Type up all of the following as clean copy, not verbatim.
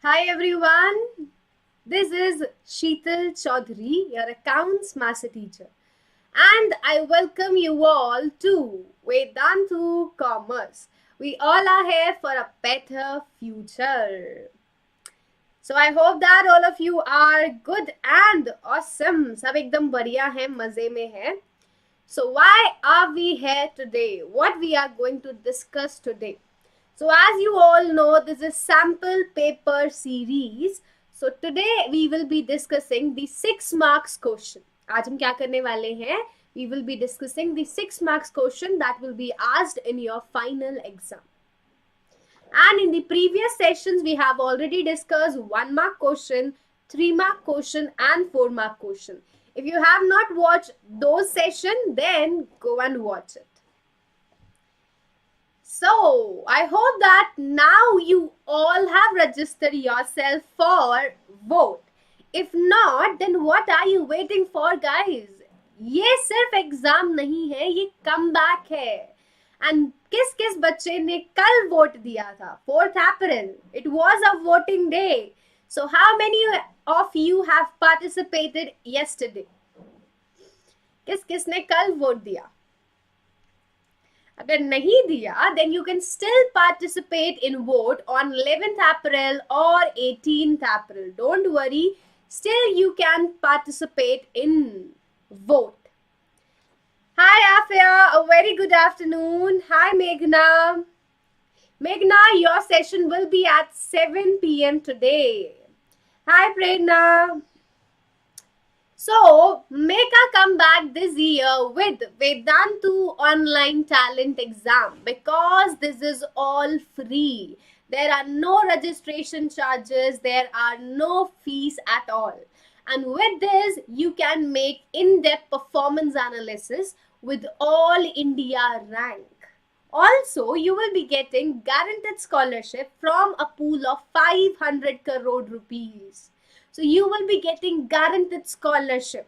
Hi everyone, this is Sheetal Chaudhary, your accounts master teacher, and I welcome you all to Vedantu Commerce. We all are here for a better future. So I hope that all of you are good and awesome. सब एकदम बढ़िया हैं, मजे में हैं. So why are we here today? What we are going to discuss today? So as you all know, this is sample paper series. So today we will be discussing the 6 marks question. आज हम क्या करने वाले हैं? We will be discussing the 6 marks question that will be asked in your final exam. And in the previous sessions, we have already discussed 1 mark question, 3 mark question and 4 mark question. If you have not watched those sessions, then go and watch it. So, I hope that now you all have registered yourself for V.O.T.E. If not, then what are you waiting for, guys? ये सिर्फ exam नहीं है, ये comeback है. And किस बच्चे ने कल वोट दिया था? 4th April. It was a voting day. So how many of you have participated yesterday? किसने कल वोट दिया? अगर नहीं दिया, then you can still participate in vote on 11th April or 18th April. Don't worry, still you can participate in vote. Hi Afia, a very good afternoon. Hi Meghna. Meghna, your session will be at 7 p.m. today. Hi Prerna. So, make a comeback this year with Vedantu Online Talent Exam because this is all free. There are no registration charges, there are no fees at all. And with this, you can make in-depth performance analysis with all India rank. Also, you will be getting guaranteed scholarship from a pool of 500 crore rupees. So you will be getting guaranteed scholarship.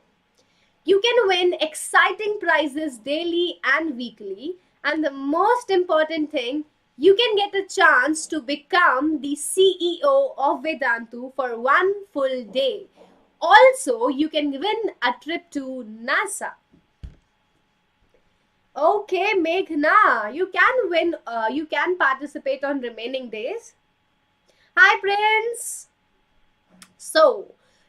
You can win exciting prizes daily and weekly. And the most important thing, you can get a chance to become the CEO of Vedantu for 1 full day. Also, you can win a trip to NASA. Okay, Meghna, you can win, you can participate on remaining days. Hi, Prince. So,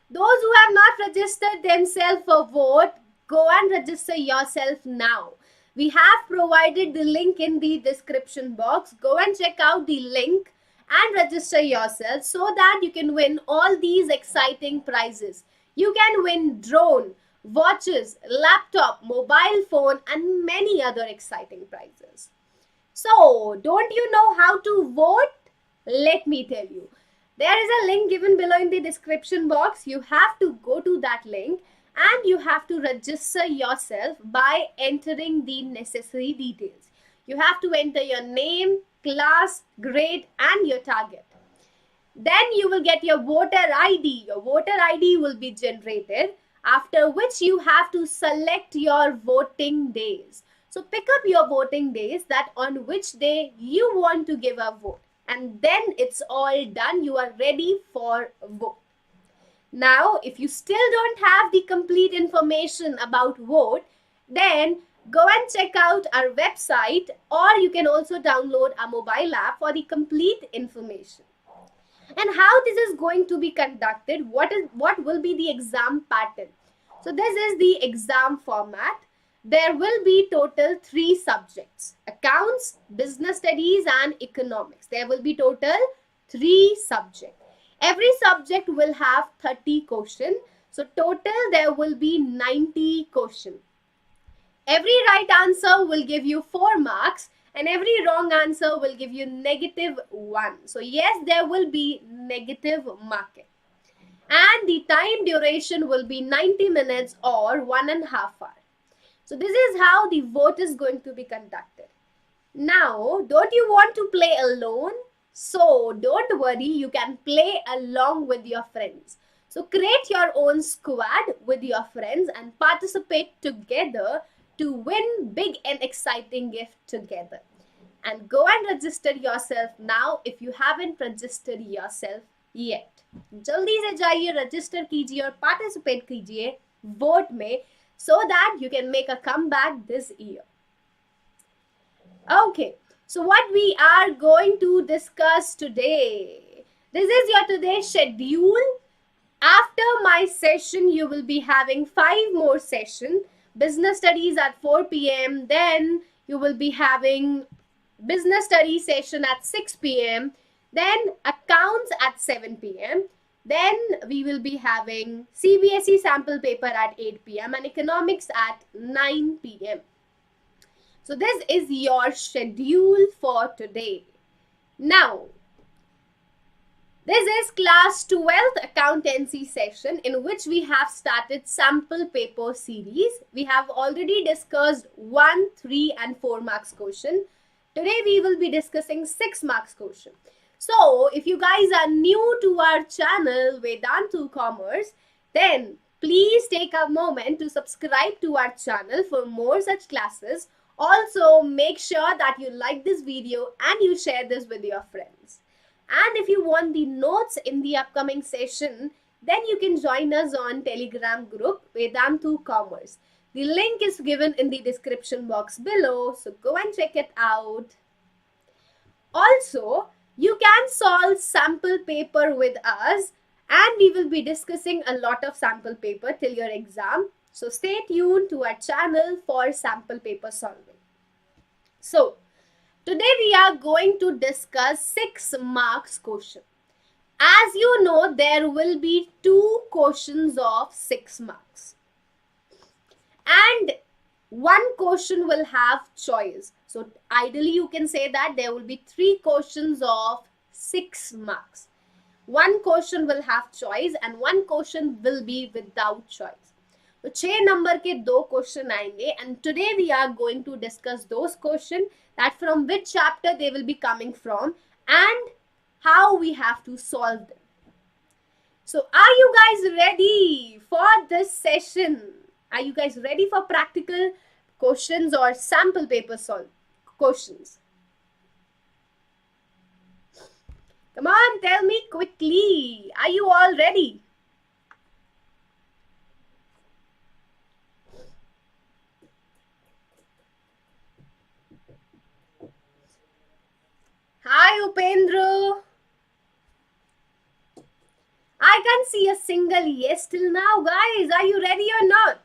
those who have not registered themselves for vote, go and register yourself now. We have provided the link in the description box. Go and check out the link and register yourself so that you can win all these exciting prizes. You can win drone, watches, laptop, mobile phone and many other exciting prizes. So, don't you know how to vote? Let me tell you. There is a link given below in the description box. You have to go to that link and you have to register yourself by entering the necessary details. You have to enter your name, class, grade and your target. Then you will get your voter ID. Your voter ID will be generated, after which you have to select your voting days. So pick up your voting days, that on which day you want to give a vote. And then it's all done. You are ready for vote. Now, if you still don't have the complete information about vote, then go and check out our website, or you can also download a mobile app for the complete information. And how this is going to be conducted, what will be the exam pattern. So this is the exam format. There will be total 3 subjects: accounts, business studies and economics. There will be total 3 subjects. Every subject will have 30 questions. So total there will be 90 questions. Every right answer will give you 4 marks and every wrong answer will give you -1. So yes, there will be negative marking. And the time duration will be 90 minutes or 1.5 hours. So this is how the vote is going to be conducted. Now, don't you want to play alone? So don't worry, you can play along with your friends. So create your own squad with your friends and participate together to win big and exciting gift together. And go and register yourself now if you haven't registered yourself yet. जल्दी से जाइए, register कीजिए और participate कीजिए vote में, so that you can make a comeback this year. Okay, so what we are going to discuss today. This is your today's schedule. After my session, you will be having 5 more sessions. Business studies at 4 p.m. Then you will be having business study session at 6 p.m. Then accounts at 7 p.m. Then we will be having CBSE sample paper at 8 p.m. and economics at 9 p.m. So this is your schedule for today. Now, this is class 12th accountancy session in which we have started sample paper series. We have already discussed 1, 3 and 4 marks question. Today we will be discussing 6 marks question. So if you guys are new to our channel Vedantu Commerce, then please take a moment to subscribe to our channel for more such classes. Also make sure that you like this video and you share this with your friends. And if you want the notes in the upcoming session, then you can join us on Telegram group Vedantu Commerce. The link is given in the description box below, so go and check it out. Also, you can solve sample paper with us, and we will be discussing a lot of sample paper till your exam. So stay tuned to our channel for sample paper solving. So, today we are going to discuss 6 marks question. As you know, there will be 2 questions of 6 marks. And 1 question will have choice. So ideally you can say that there will be 3 questions of 6 marks. 1 question will have choice and 1 question will be without choice. तो 6 number के 2 question आएंगे and today we are going to discuss those questions, that from which chapter they will be coming from and how we have to solve them. So are you guys ready for this session? Are you guys ready for practical questions or sample paper questions? Come on, tell me quickly. Are you all ready? Hi, Upendra. I can't see a single yes till now, guys. Are you ready or not?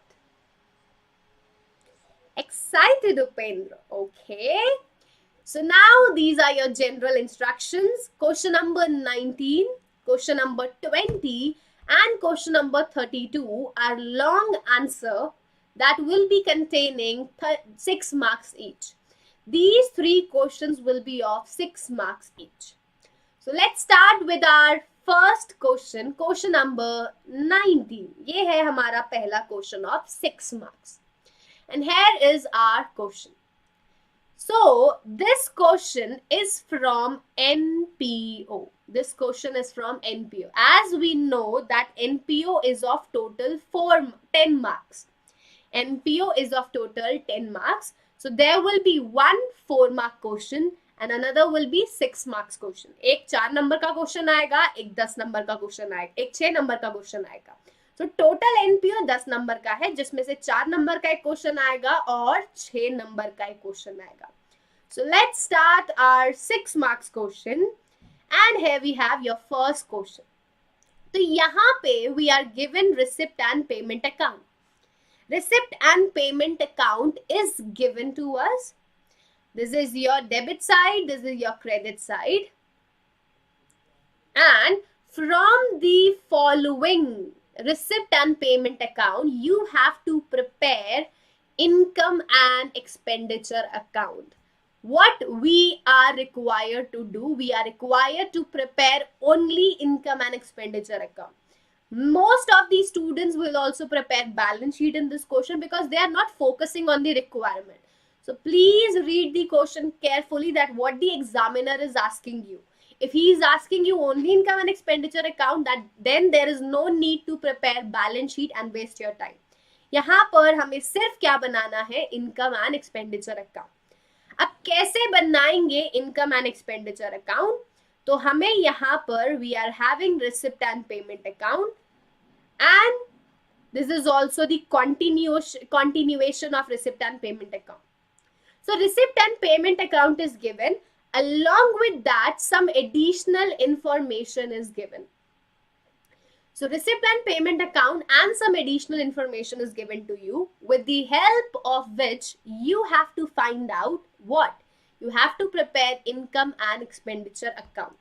Excited, Upendra. Okay. So now these are your general instructions. Question number 19, question number 20 and question number 32 are long answer that will be containing 6 marks each. These 3 questions will be of 6 marks each. So let's start with our first question, question number 19. ये है हमारा पहला question of 6 marks. And here is our question. So this question is from NPO. This question is from NPO. As we know that NPO is of total 10 marks. NPO is of total 10 marks. So there will be 1 4-mark question and another will be 6 marks question. एक 4 number का question आएगा, एक 10 number का question आएगा, एक 6 number का question आएगा. तो टोटल एनपीओ 10 नंबर का है, जिसमें से 4 नंबर का एक क्वेश्चन आएगा और 6 नंबर का एक क्वेश्चन आएगा. So let's start our 6 marks question and here we have your first question. तो यहाँ पे we are given receipt and payment account. Receipt and payment account is given to us. This is your debit side, this is your credit side. And from the following receipt and payment account, you have to prepare income and expenditure account. What we are required to do, we are required to prepare only income and expenditure account. Most of the students will also prepare balance sheet in this question because they are not focusing on the requirement. So please read the question carefully that what the examiner is asking you. If he is asking you only income and expenditure account, that then there is no need to prepare balance sheet and waste your time. यहाँ पर हमें सिर्फ क्या बनाना है, income and expenditure account. अब कैसे बनाएंगे income and expenditure account? तो हमें यहाँ पर we are having receipt and payment account, and this is also the continuation of receipt and payment account. So receipt and payment account is given. Along with that, some additional information is given. So receipt and payment account and some additional information is given to you, with the help of which you have to find out what? You have to prepare income and expenditure account.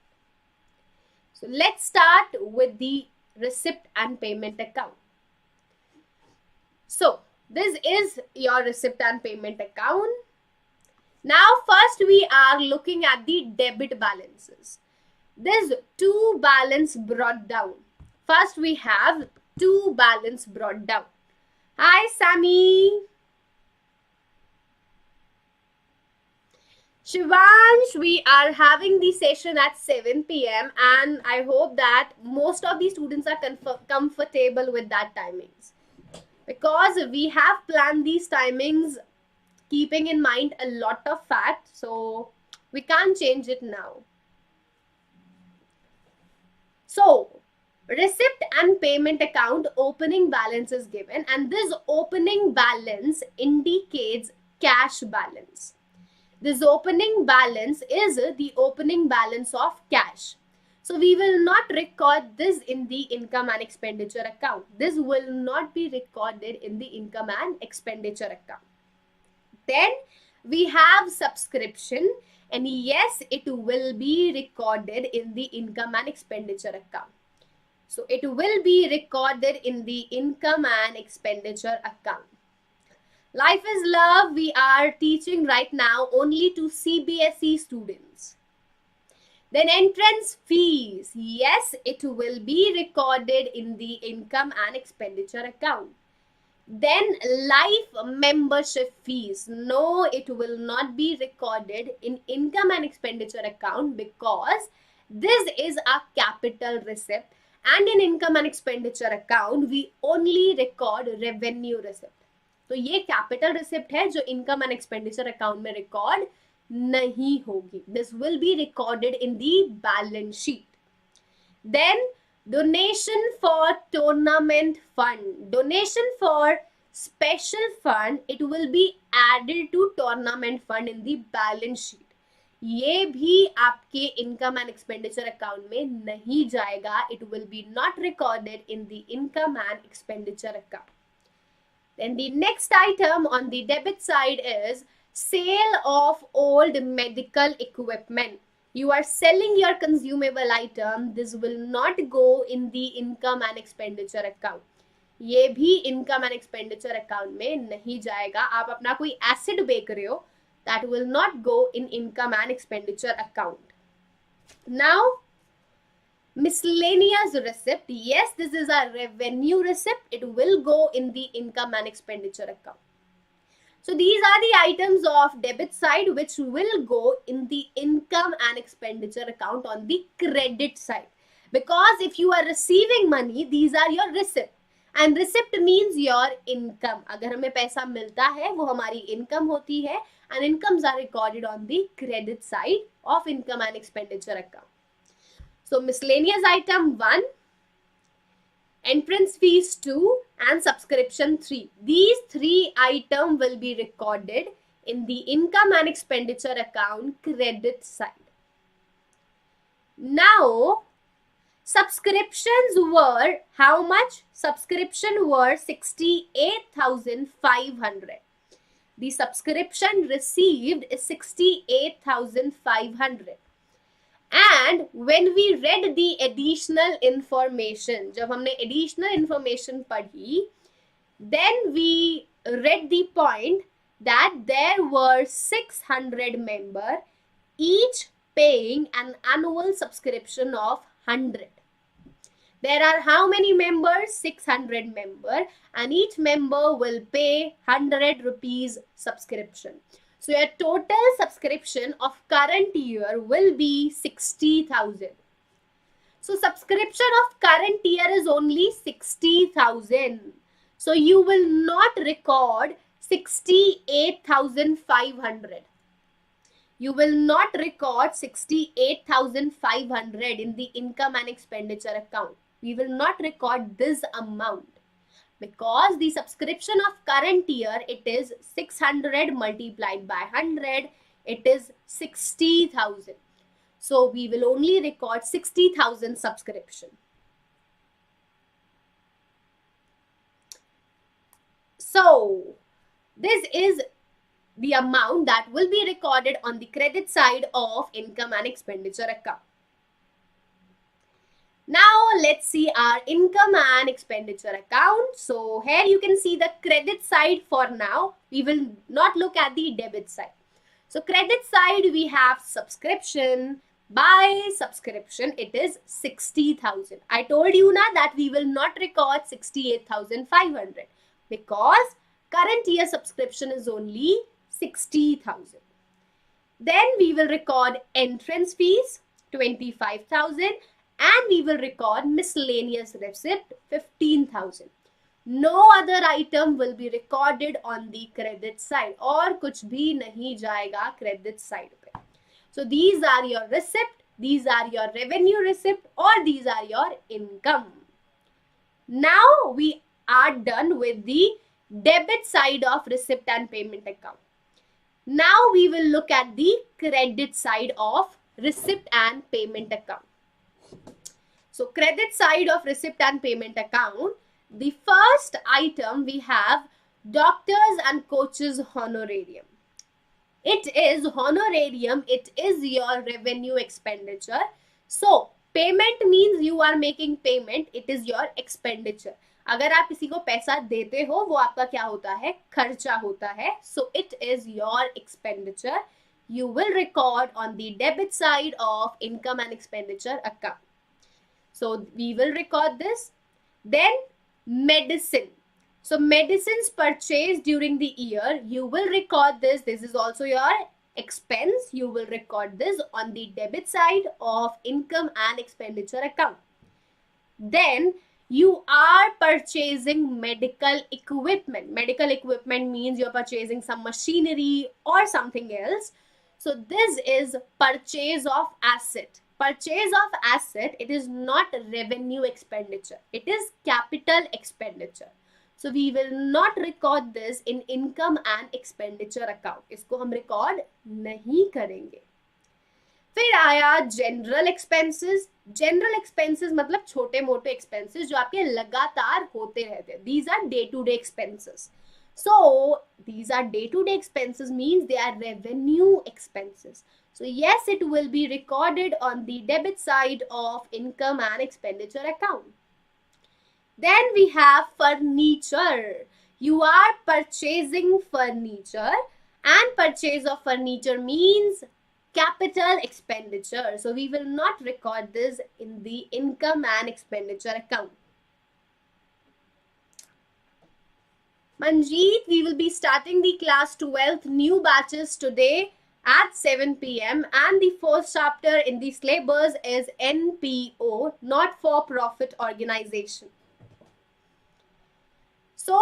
So let's start with the receipt and payment account. So this is your receipt and payment account. Now first we are looking at the debit balances. There's two balance brought down. First we have two balance brought down. Hi Sammy. Shivansh, we are having the session at 7 p.m. and I hope that most of the students are comfortable with that timings, because we have planned these timings keeping in mind a lot of facts, so we can't change it now. So receipt and payment account opening balance is given, and this opening balance indicates cash balance. This opening balance is the opening balance of cash. So we will not record this in the income and expenditure account. This will not be recorded in the income and expenditure account. Then we have subscription, and yes, it will be recorded in the income and expenditure account. So it will be recorded in the income and expenditure account. Life is Love, we are teaching right now only to CBSE students. Then entrance fees, yes, it will be recorded in the income and expenditure account. Then life membership fees, no, it will not be recorded in income and expenditure account, because this is a capital receipt, and in income and expenditure account we only record revenue receipt. तो ये capital receipt है जो income and expenditure account में record नहीं होगी. This will be recorded in the balance sheet. Then donation for tournament fund, donation for special fund, it will be added to tournament fund in the balance sheet. ये भी आपके income and expenditure account में नहीं जाएगा. It will B not recorded in the income and expenditure account. Then the next item on the debit side is sale of old medical equipment. You are selling your consumable item. This will not go in the income and expenditure account. ये भी income and expenditure account में नहीं जाएगा. आप अपना कोई asset बेच रहे हो, that will not go in income and expenditure account. Now miscellaneous receipt, yes, this is a revenue receipt. It will go in the income and expenditure account. So these are the items of debit side which will go in the income and expenditure account on the credit side. Because if you are receiving money, these are your receipt, and receipt means your income. अगर हमें पैसा मिलता है वो हमारी income होती है, and incomes are recorded on the credit side of income and expenditure account. So miscellaneous item 1, entrance fees 2, and subscription 3. These 3 items will be recorded in the income and expenditure account credit side. Now, subscriptions were how much? Subscription were 68,500. The subscription received is 68,500. And when we read the additional information, जब हमने additional information पढ़ी, then we read the point that there were 600 members, each paying an annual subscription of 100. There are how many members? 600 members, and each member will pay 100 rupees subscription. So your total subscription of current year will be 60,000. So subscription of current year is only 60,000. So you will not record 68,500. you will not record 68,500 in the income and expenditure account. We will not record this amount because the subscription of current year, it is 600 multiplied by 100, it is 60,000. So we will only record 60,000 subscription. So this is the amount that will be recorded on the credit side of income and expenditure account. Now let's see our income and expenditure account. So here you can see the credit side for now. We will not look at the debit side. So credit side we have subscription. By subscription it is 60,000. I told you na that we will not record 68,500 because current year subscription is only 60,000. Then we will record entrance fees 25,000 and we will record miscellaneous receipt 15,000. No other item will be recorded on the credit side और कुछ भी नहीं जाएगा credit side पे. So these are your receipt, these are your revenue receipt or these are your income. Now we are done with the debit side of receipt and payment account. Now we will look at the credit side of receipt and payment account. So credit side of receipt and payment account, the first item we have doctors and coaches honorarium. It is honorarium, it is your revenue expenditure. So payment means you are making payment, it is your expenditure. अगर आप किसी को पैसा देते हो वो आपका क्या होता है, खर्चा होता है. So it is your expenditure. You will record on the debit side of income and expenditure account. So we will record this. Then medicine. So medicines purchased during the year, you will record this. This is also your expense. You will record this on the debit side of income and expenditure account. Then you are purchasing medical equipment. Medical equipment means you're purchasing some machinery or something else. So this is purchase of asset. Purchase of asset, it is not revenue expenditure. It is capital expenditure. So we will not record this in income and expenditure account. इसको हम record नहीं करेंगे. फिर आया general expenses. General expenses मतलब छोटे मोटे expenses जो आपके लगातार होते रहते हैं. These are day-to-day expenses. So these are day-to-day expenses means they are revenue expenses. So yes, it will be recorded on the debit side of income and expenditure account. Then we have furniture. You are purchasing furniture and purchase of furniture means capital expenditure. So we will not record this in the income and expenditure account. Manjeet, we will be starting the class 12th new batches today at 7 p.m. and the first chapter in the syllabus is NPO, not for profit organization. So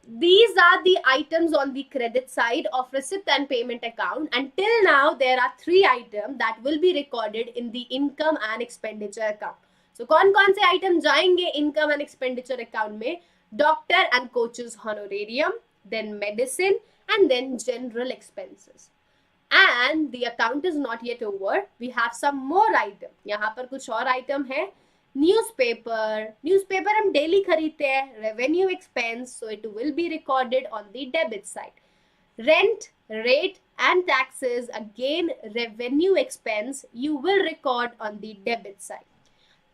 these are the items on the credit side of receipt and payment account. Until now, there are 3 items that will be recorded in the income and expenditure account. So कौन-कौन से item जाएंगे income and expenditure account में? Doctor and coaches honorarium, then medicine, and then general expenses. And the account is not yet over. We have some more item. यहाँ पर कुछ और item है. Newspaper हम daily खरीदते हैं. Revenue expense, so it will be recorded on the debit side. Rent, rate and taxes, again revenue expense, you will record on the debit side.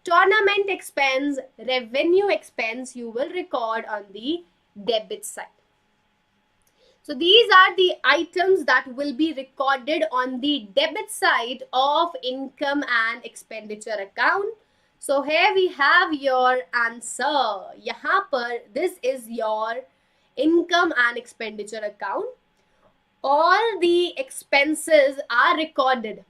Tournament expense, revenue expense, you will record on the debit side. So these are the items that will be recorded on the debit side of income and expenditure account. So here we have your answer. यहाँ पर this is your income and expenditure account. All the expenses are recorded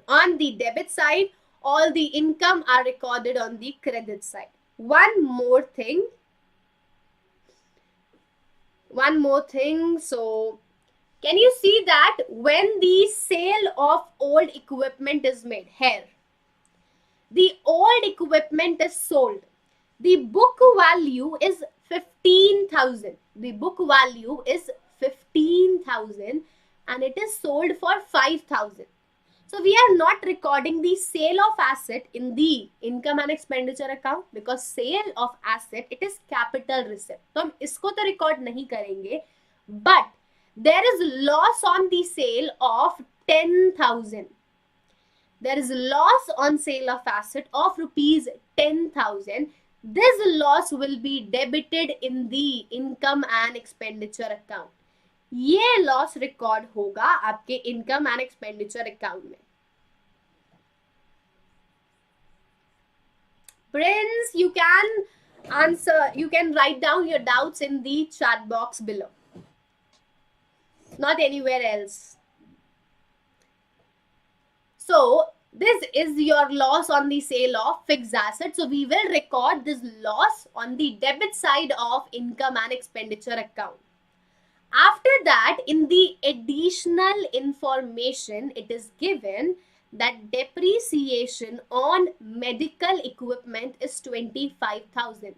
on the debit side. All the income are recorded on the credit side. One more thing. So Can you see that when the sale of old equipment is made here, the old equipment is sold, the book value is 15,000. The book value is 15,000 and it is sold for 5,000. So we are not recording the sale of asset in the income and expenditure account because sale of asset, it is capital receipt. तो हम इसको तो record नहीं करेंगे, but there is loss on the sale of 10,000. There is loss on sale of asset of rupees 10,000. This loss will be debited in the income and expenditure account. ये loss record होगा आपके income and expenditure account में. Friends, you can write down your doubts in the chat box below, not anywhere else. So this is your loss on the sale of fixed assets. So we will record this loss on the debit side of income and expenditure account. After that, in the additional information, it is given that depreciation on medical equipment is 25,000.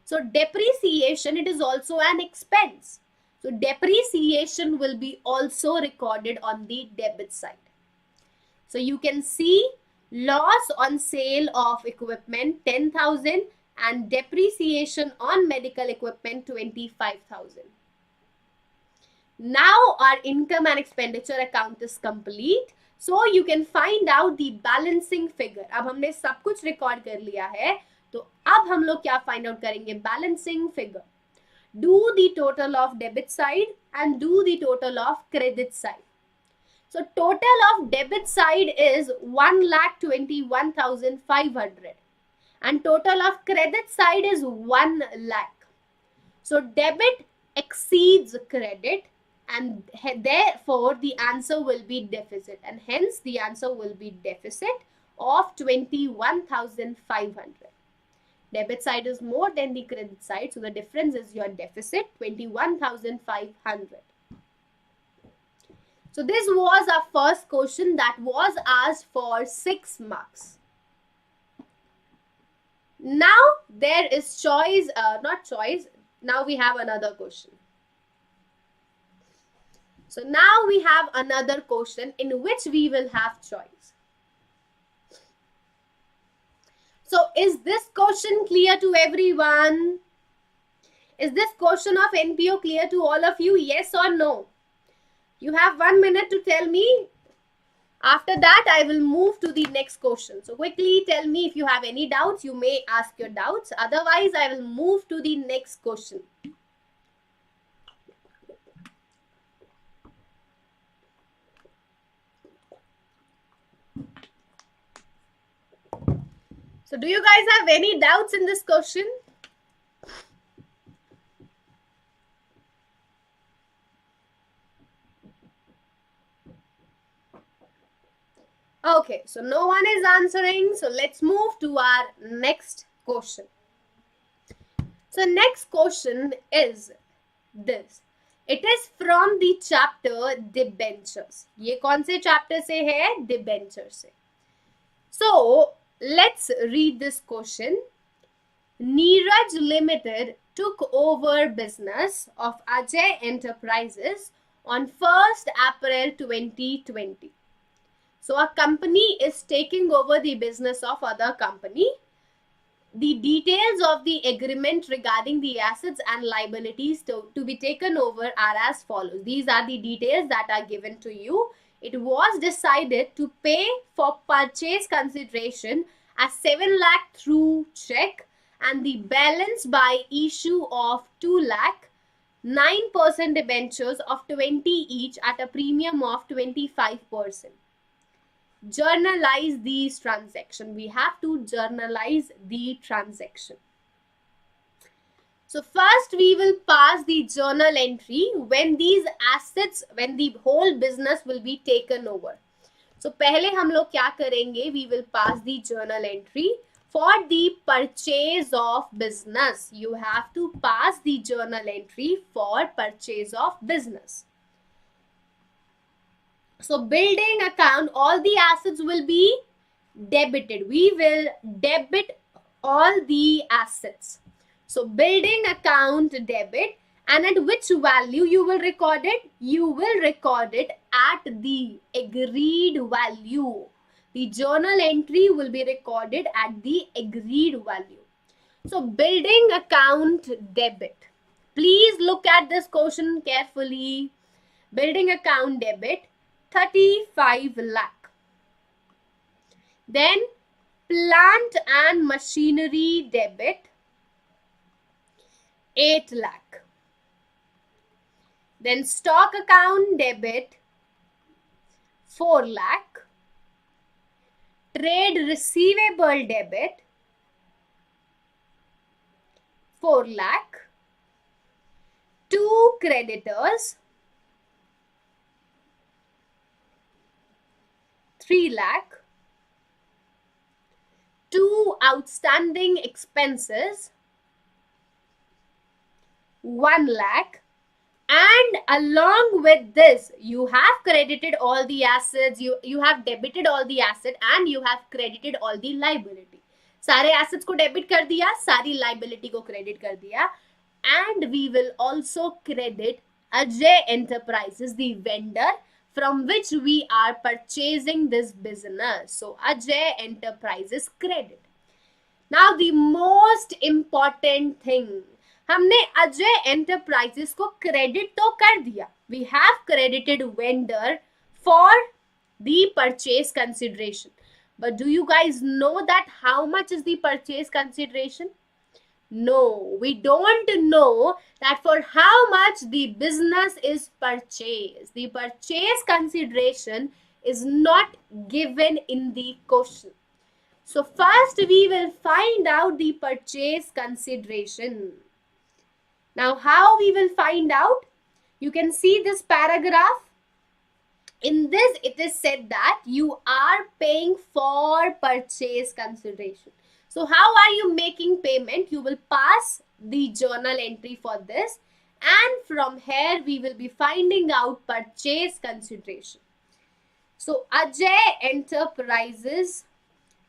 So depreciation, it is also an expense. So depreciation will be also recorded on the debit side. So you can see loss on sale of equipment 10,000 and depreciation on medical equipment 25,000. Now our income and expenditure account is complete. So you can find out the balancing figure. अब हमने सब कुछ record कर लिया है, तो अब हम लोग क्या फाइंड आउट करेंगे? Balancing figure. Do the total of debit side and do the total of credit side. So total of debit side is 1,21,500 and total of credit side is 1 lakh. So debit exceeds credit and therefore the answer will be deficit, and hence the answer will be deficit of 21,500. Debit side is more than the credit side, so the difference is your deficit 21,500. So this was our first question that was asked for 6 marks. Now there is choice, now we have another question. So now we have another question in which we will have choice. So is this question clear to everyone? Is this question of NPO clear to all of you? Yes or no? You have 1 minute to tell me. After that, I will move to the next question. So quickly tell me if you have any doubts. You may ask your doubts. Otherwise, I will move to the next question. So do you guys have any doubts in this question? Okay, so no one is answering. So let's move to our next question. So next question is this. It is from the chapter Debentures. ये कौन से chapter से है? Debentures से. So let's read this question. Neeraj Limited took over business of Ajay Enterprises on 1st April 2020. So a company is taking over the business of other company. The details of the agreement regarding the assets and liabilities to be taken over are as follows. These are the details that are given to you. It was decided to pay for purchase consideration as 7 lakh through check and the balance by issue of 2 lakh, 9% debentures of 20 each at a premium of 25%. Journalize these transactions. We have to journalize the transaction. So first we will pass the journal entry when these assets, when the whole business will be taken over. So पहले हम लोग क्या करेंगे? We will pass the journal entry for the purchase of business. You have to pass the journal entry for purchase of business. So building account, all the assets will be debited. We will debit all the assets. So building account debit, and at which value you will record it? You will record it at the agreed value. The journal entry will be recorded at the agreed value. So building account debit. Please look at this question carefully. Building account debit, 35 lakh. Then plant and machinery debit, 8 lakh. Then stock account debit, 4 lakh. Trade receivable debit, 4 lakh. 2 creditors, 3 lakh. 2 outstanding expenses, 1 lakh. And along with this, you have credited all the assets, you have debited all the asset, and you have credited all the liability. सारे assets को debit कर दिया, सारी liability को credit कर दिया. And we will also credit Ajay Enterprises, the vendor from which we are purchasing this business. So Ajay Enterprises credit. Now the most important thing, हमने Ajay enterprises को क्रेडिट तो कर दिया. We have credited vendor for the purchase consideration, but do you guys know that how much is the purchase consideration? No, we don't know that for how much the business is purchased. The purchase consideration is not given in the question. So first we will find out the purchase consideration. Now how we will find out? You can see this paragraph. In this it is said that you are paying for purchase consideration. So how are you making payment? You will pass the journal entry for this, and from here we will be finding out purchase consideration. So Ajay Enterprises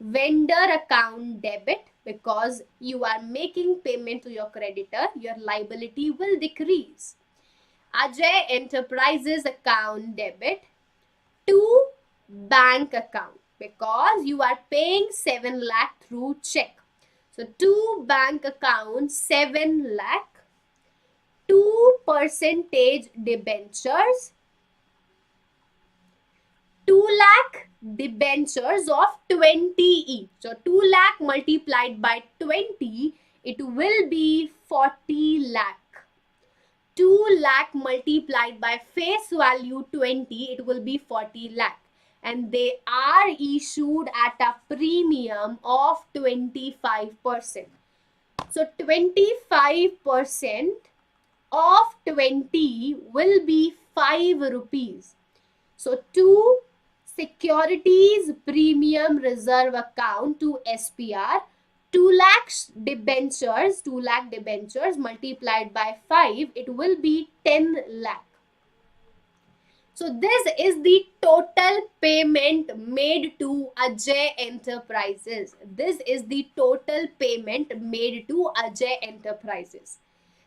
vendor account debit, because you are making payment to your creditor, your liability will decrease. Ajay Enterprises account debit to bank account, because you are paying 7 lakh through check. So to bank account 7 lakh. 2% debentures, 2 lakh debentures of 20 each. So 2 lakh multiplied by 20, it will be 40 lakh. 2 lakh multiplied by face value 20, it will be 40 lakh. And they are issued at a premium of 25%. So 25% of 20 will be 5 rupees. So to securities premium reserve account to SPR, 2 lakh debentures multiplied by 5, it will be 10 lakh. So this is the total payment made to Ajay Enterprises. This is the total payment made to Ajay Enterprises.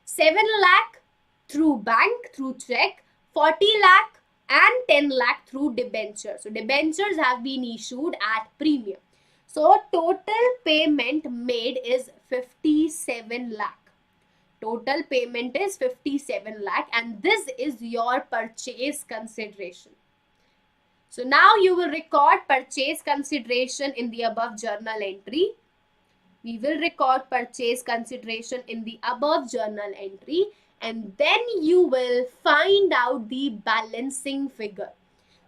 7 lakh through bank, through check, 40 lakh and 10 lakh through debentures. So debentures have been issued at premium. So total payment made is 57 lakh. Total payment is 57 lakh, and this is your purchase consideration. So now you will record purchase consideration in the above journal entry. We will record purchase consideration in the above journal entry, and then you will find out the balancing figure.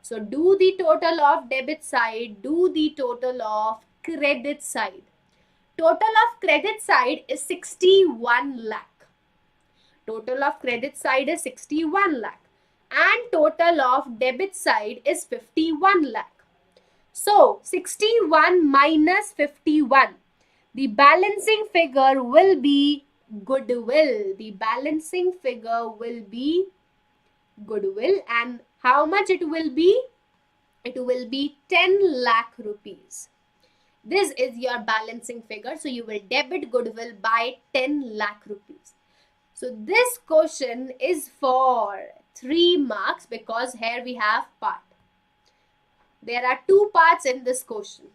So do the total of debit side, do the total of credit side. Total of credit side is 61 lakh. Total of credit side is 61 lakh. And total of debit side is 51 lakh. So 61 minus 51. The balancing figure will be goodwill. The balancing figure will be goodwill. And how much it will be? it will be 10 lakh rupees. This is your balancing figure. So you will debit goodwill by 10 lakh rupees. So this question is for 3 marks because here we have part. There are 2 parts in this question.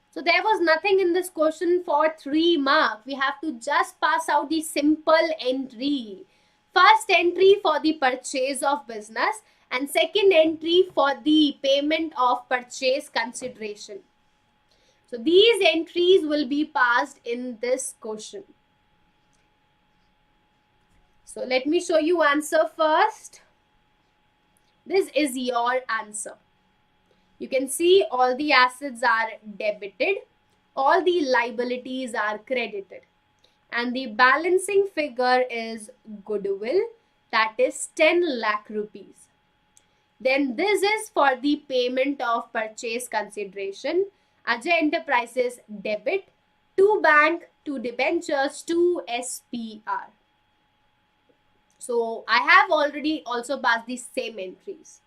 So there was nothing in this question for 3 marks. We have to just pass out the simple entry. First entry for the purchase of business and second entry for the payment of purchase consideration. So these entries will be passed in this question. So let me show you answer first. This is your answer. You can see all the assets are debited, all the liabilities are credited, and the balancing figure is goodwill, that is 10 lakh rupees. Then this is for the payment of purchase consideration. Ajay Enterprises debit, to bank, to debentures, to SPR. So I have already also passed the same entries.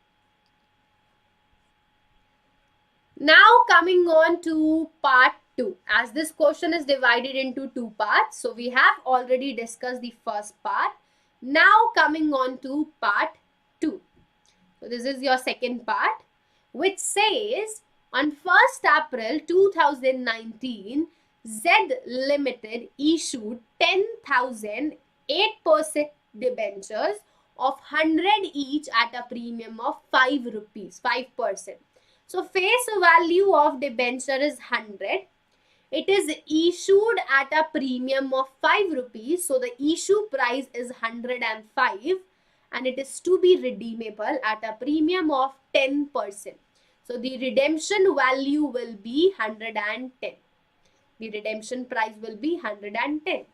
Now coming on to part 2. As this question is divided into 2 parts, so we have already discussed the first part. Now coming on to part 2. So this is your second part, which says on 1st April 2019, Z Limited issued 10,000 8% debentures of 100 each at a premium of 5 rupees, 5%. So face value of debenture is 100. It is issued at a premium of 5 rupees. So the issue price is 105 and it is to be redeemable at a premium of 10%. So the redemption value will be 110. The redemption price will be 110.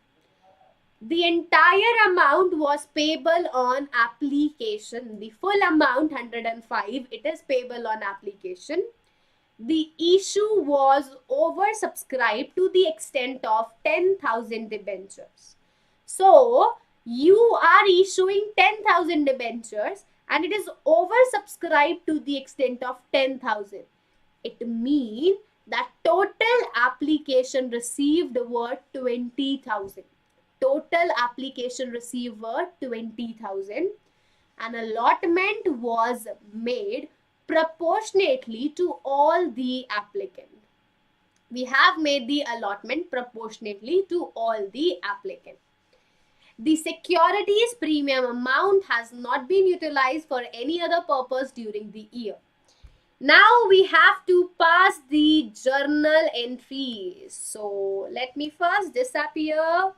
The entire amount was payable on application. The full amount 105, it is payable on application. The issue was oversubscribed to the extent of 10,000 debentures. So you are issuing 10,000 debentures and it is oversubscribed to the extent of 10,000. It means that total application received were 20,000. Total application received were 20,000. An allotment was made proportionately to all the applicant. We have made the allotment proportionately to all the applicant. The securities premium amount has not been utilized for any other purpose during the year. Now we have to pass the journal entries. So let me first disappear.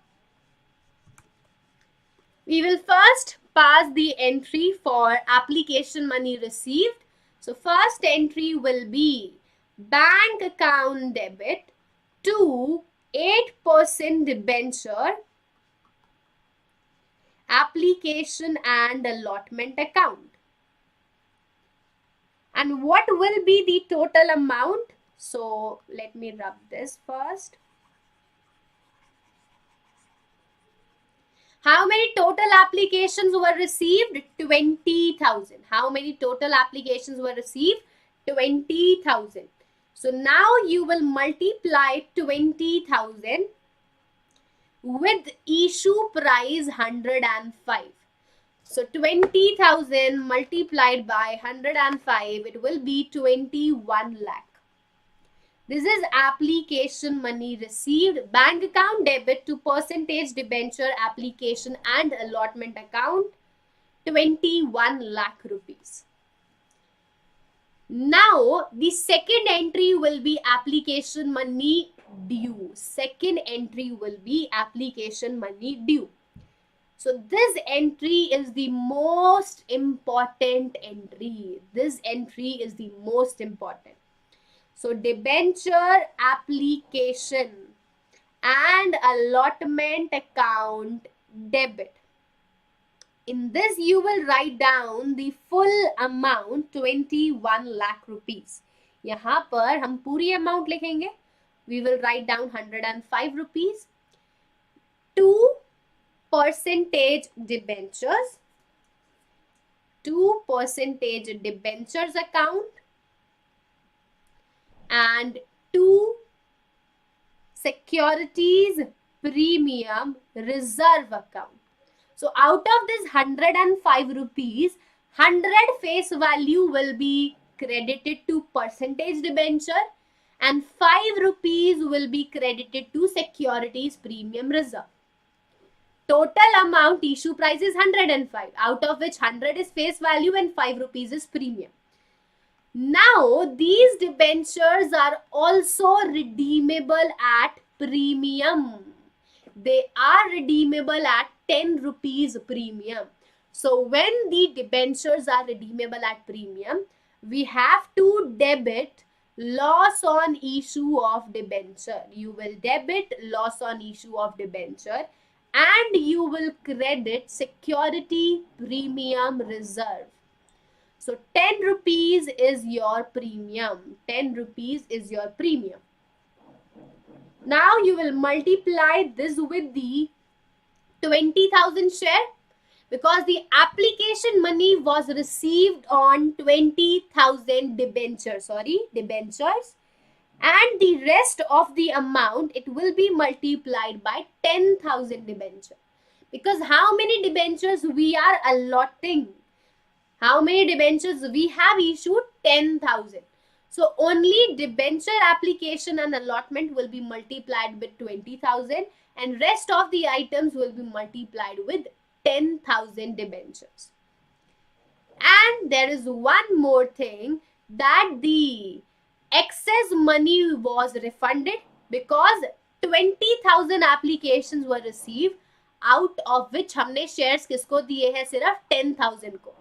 We will first pass the entry for application money received. So first entry will be bank account debit to 8% debenture, application and allotment account. And what will be the total amount? So let me rub this first. How many total applications were received? 20,000. How many total applications were received? 20,000. So now you will multiply 20,000 with issue price 105. So 20,000 multiplied by 105, it will be 21 lakh. This is application money received, bank account debit to percentage debenture, application and allotment account, 21 lakh rupees. Now, the second entry will be application money due. Second entry will be application money due. So this entry is the most important entry. This entry is the most important. So debenture, application and allotment account debit. In this you will write down the full amount 21 lakh rupees. यहाँ पर हम पूरी amount लिखेंगे. We will write down 105 rupees. 2% debentures, 2% debentures account and 2 securities premium reserve account. So out of this 105 rupees, 100 face value will be credited to percentage debenture and 5 rupees will be credited to securities premium reserve. Total amount issue price is 105, out of which 100 is face value and 5 rupees is premium. Now these debentures are also redeemable at premium. They are redeemable at 10 rupees premium. So when the debentures are redeemable at premium, we have to debit loss on issue of debenture. You will debit loss on issue of debenture and you will credit security premium reserve. So 10 rupees is your premium. 10 rupees is your premium. Now you will multiply this with the 20,000 share because the application money was received on 20,000 debentures and the rest of the amount it will be multiplied by 10,000 debentures because how many debentures we are allotting? How many debentures we have issued? 10,000. So only debenture application and allotment will be multiplied with 20,000 and rest of the items will be multiplied with 10,000 debentures. And there is one more thing, that the excess money was refunded because 20,000 applications were received, out of which हमने shares किसको दिए हैं? सिर्फ 10,000 को.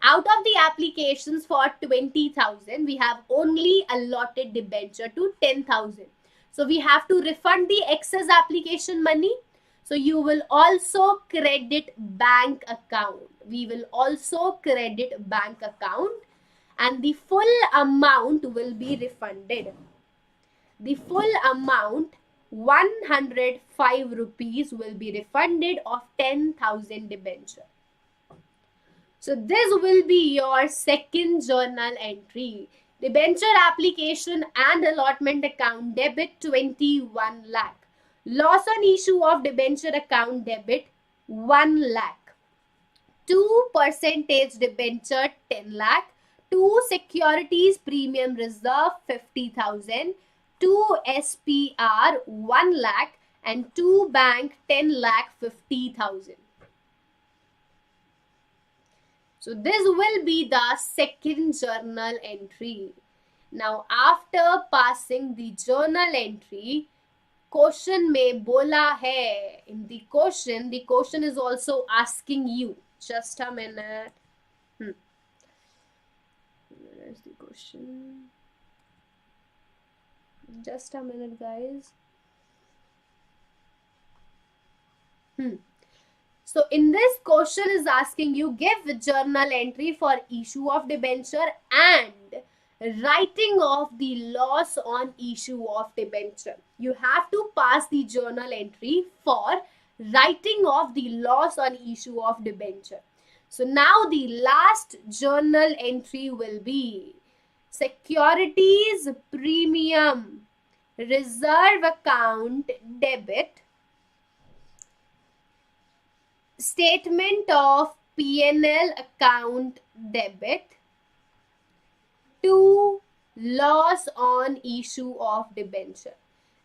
Out of the applications for 20,000, we have only allotted debenture to 10,000. So we have to refund the excess application money. So you will also credit bank account. We will also credit bank account and the full amount will be refunded. The full amount 105 rupees will be refunded of 10,000 debenture. So this will be your second journal entry. Debenture application and allotment account debit 21 lakh. Loss on issue of debenture account debit 1 lakh. 2% debenture 10 lakh. 2 securities premium reserve 50,000. 2 SPR 1 lakh and 2 bank 10 lakh 50,000. So this will be the second journal entry. Now after passing the journal entry, question में बोला है. In the question is also asking you. Just a minute. Where's the question? Just a minute, guys. So in this question is asking you, give journal entry for issue of debenture and writing of the loss on issue of debenture. You have to pass the journal entry for writing of the loss on issue of debenture. So now the last journal entry will be securities premium reserve account debit, statement of P&L account debit to loss on issue of debenture.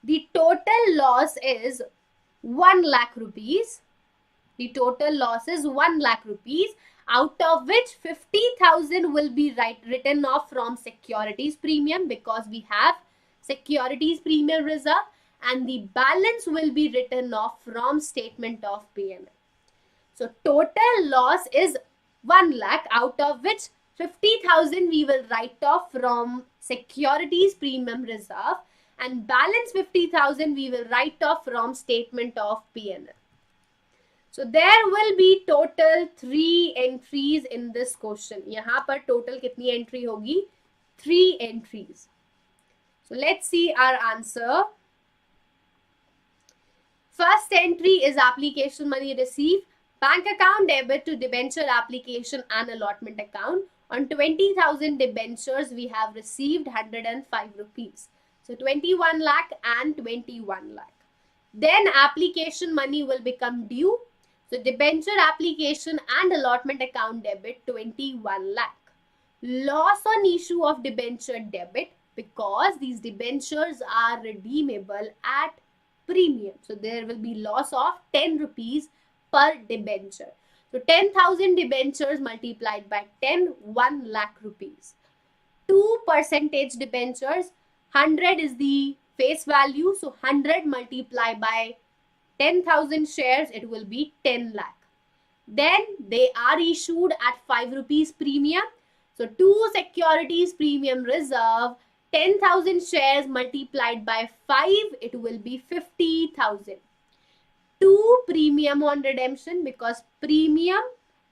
The total loss is 1 lakh rupees. The total loss is 1 lakh rupees, out of which 50,000 will be written off from securities premium because we have securities premium reserve, and the balance will be written off from statement of P&L. So total loss is 1 lakh, out of which 50,000 we will write off from securities premium reserve and balance 50,000 we will write off from statement of P&L. So there will be total 3 entries in this question. यहाँ पर total कितनी entry होगी? 3 entries. So let's see our answer. First entry is application money received. Bank account debit to debenture application and allotment account. On 20,000 debentures, we have received 105 rupees. So 21 lakh and 21 lakh. Then application money will become due. So debenture application and allotment account debit 21 lakh. Loss on issue of debenture debit because these debentures are redeemable at premium. So there will be loss of 10 rupees per debenture. So 10,000 debentures multiplied by 10, 1 lakh rupees. 2% debentures, 100 is the face value. So 100 multiplied by 10,000 shares, it will be 10 lakh. Then they are issued at 5 rupees premium. So 2 securities premium reserve, 10,000 shares multiplied by 5, it will be 50,000. 2 premium on redemption because premium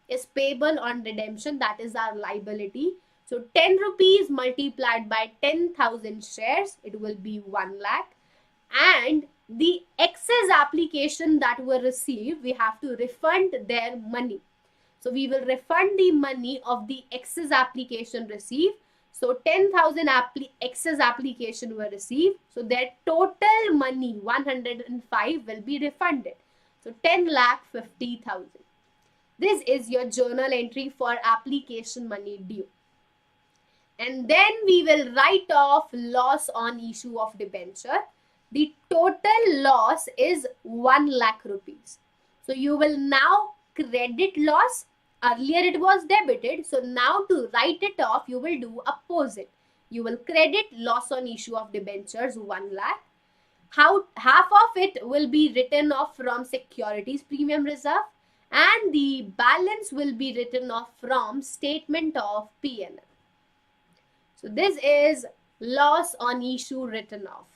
is payable on redemption, that is our liability. So 10 rupees multiplied by 10,000 shares, it will be 1 lakh. And the excess application that were received, we have to refund their money. So we will refund the money of the excess application received. So 10,000 excess application were received. So their total money 105 will be refunded. So 10 lakh 50,000. This is your journal entry for application money due. And then we will write off loss on issue of debenture. The total loss is 1 lakh rupees. So you will now credit loss. Earlier it was debited. So now to write it off, you will do opposite. You will credit loss on issue of debentures 1 lakh. Half of it will be written off from securities premium reserve and the balance will be written off from statement of P&L. So this is loss on issue written off.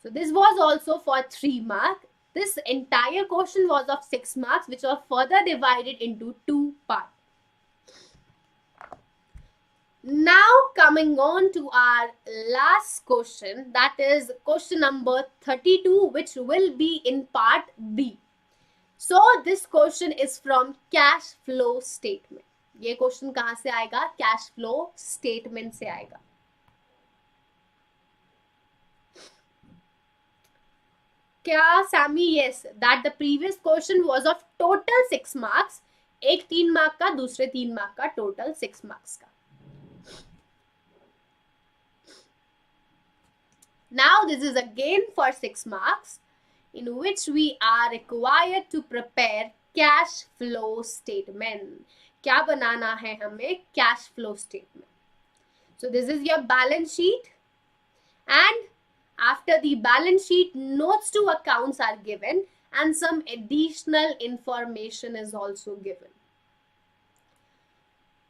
So this was also for 3 marks. This entire question was of 6 marks, which are further divided into 2 parts. Now coming on to our last question, that is question number 32, which will be in part B. So this question is from cash flow statement. ये question कहाँ से आएगा? Cash flow statement से आएगा. क्या Sammy? Yes, that the previous question was of total 6 marks. एक 3 mark का, दूसरे 3 मार्क का, टोटल 6 मार्क्स का. Now this is again for 6 marks in which we are required to prepare cash flow statement. क्या बनाना है हमें? Cash flow statement. So this is your balance sheet and after the balance sheet, notes to accounts are given and some additional information is also given.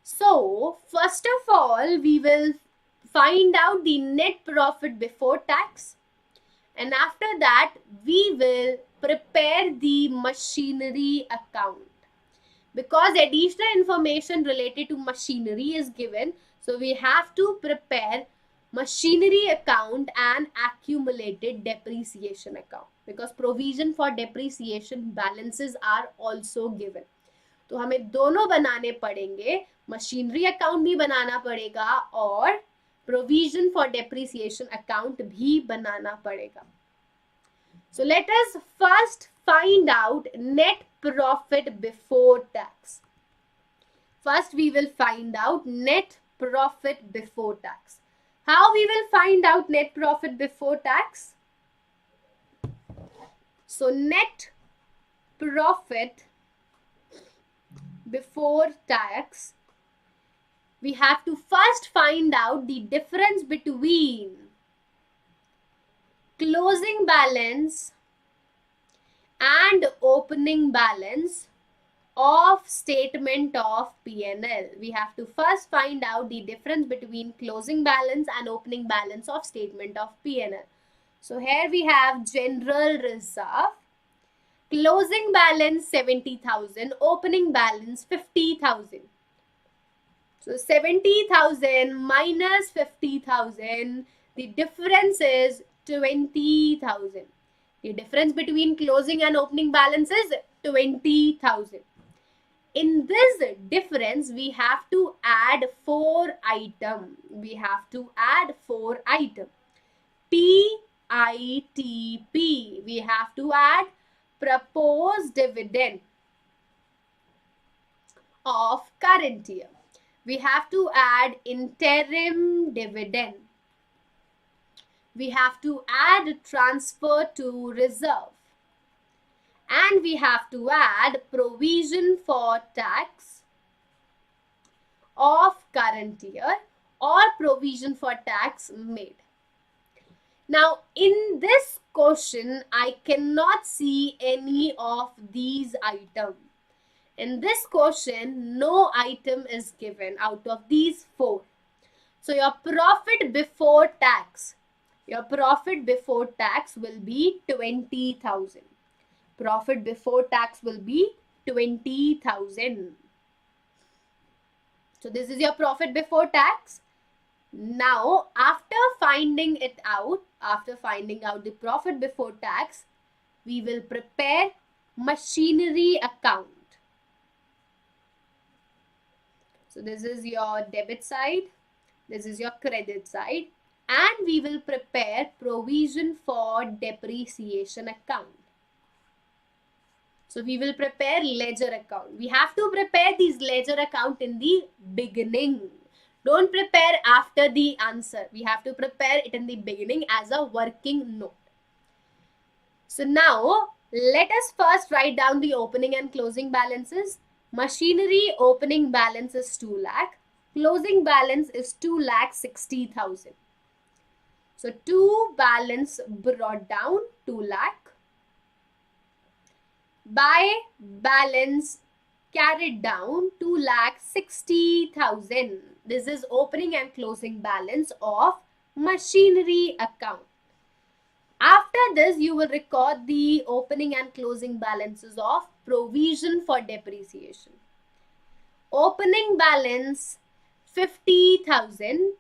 So first of all, we will find out the net profit before tax and after that we will prepare the machinery account because additional information related to machinery is given. So we have to prepare machinery account and accumulated depreciation account because provision for depreciation balances are also given. तो हमें दोनों बनाने पड़ेंगे, machinery account भी बनाना पड़ेगा और provision for depreciation account भी बनाना पड़ेगा. So let us first find out net profit before tax. First we will find out net profit before tax. How we will find out net profit before tax? So net profit before tax, we have to first find out the difference between closing balance and opening balance of statement of P&L. We have to first find out the difference between closing balance and opening balance of statement of P&L. So here we have general reserve, closing balance 70,000, opening balance 50,000. So 70,000 minus 50,000, the difference is 20,000. The difference between closing and opening balance is 20,000. In this difference, we have to add 4 items. We have to add 4 items. PITP. We have to add proposed dividend of current year. We have to add interim dividend. We have to add transfer to reserve. And we have to add provision for tax of current year or provision for tax made. Now, in this question, I cannot see any of these items. In this question, no item is given out of these 4. So, your profit before tax will be 20,000. Profit before tax will be 20,000. So, this is your profit before tax. Now, after finding out the profit before tax, we will prepare machinery account. So, this is your debit side, this is your credit side, and we will prepare provision for depreciation account. So, we will prepare ledger account. We have to prepare these ledger account in the beginning. Don't prepare after the answer. We have to prepare it in the beginning as a working note. So now, let us first write down the opening and closing balances. Machinery opening balance is 2 lakh. Closing balance is 2,60,000. So, to balance brought down 2 lakh. By balance carried down 2,60,000. This is opening and closing balance of machinery account. After this, you will record the opening and closing balances of provision for depreciation. Opening balance 50,000.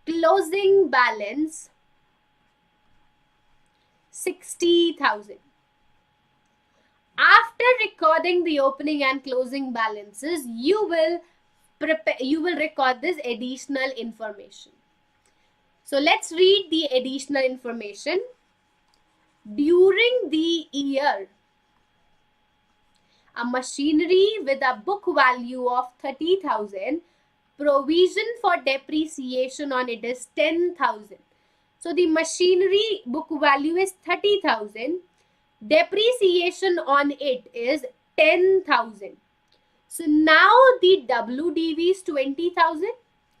Closing balance 60,000. After recording the opening and closing balances, you will record this additional information. So let's read the additional information. During the year, a machinery with a book value of 30,000, provision for depreciation on it is 10,000. So the machinery book value is 30,000. Depreciation on it is 10,000. So now the WDV is 20,000.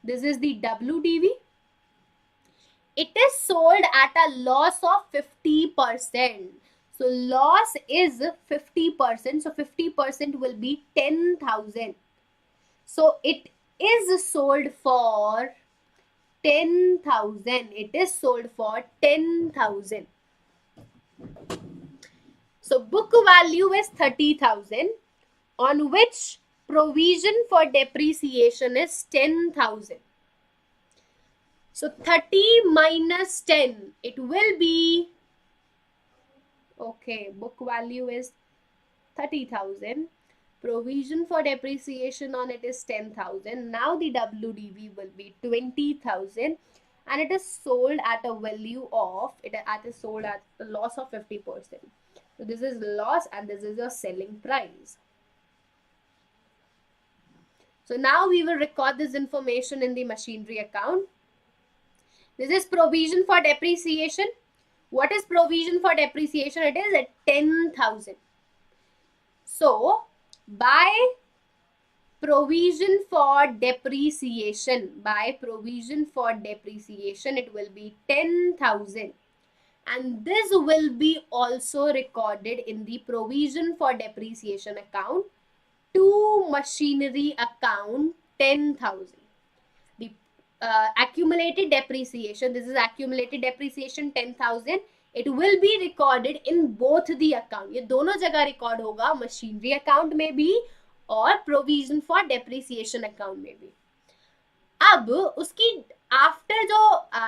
This is the WDV. It is sold at a loss of 50%. So loss is 50%. So 50% will be 10,000. So it is sold for 10,000. It is sold for 10,000. So book value is 30,000, on which provision for depreciation is 10,000. So 30 minus 10, it will be, okay, book value is 30,000. Provision for depreciation on it is 10,000. Now the WDV will be 20,000, and it is sold at a value of, it is sold at a loss of 50%. So this is loss and this is your selling price. So now we will record this information in the machinery account. This is provision for depreciation. What is provision for depreciation? It is at 10,000. So by provision for depreciation, it will be 10,000. And this will be also recorded in the provision for depreciation account to machinery account 10,000. The accumulated depreciation, this is accumulated depreciation 10,000. It will be recorded in both the account. ये दोनों जगह record होगा, machinery account में भी और provision for depreciation account में भी. अब उसकी आफ्टर जो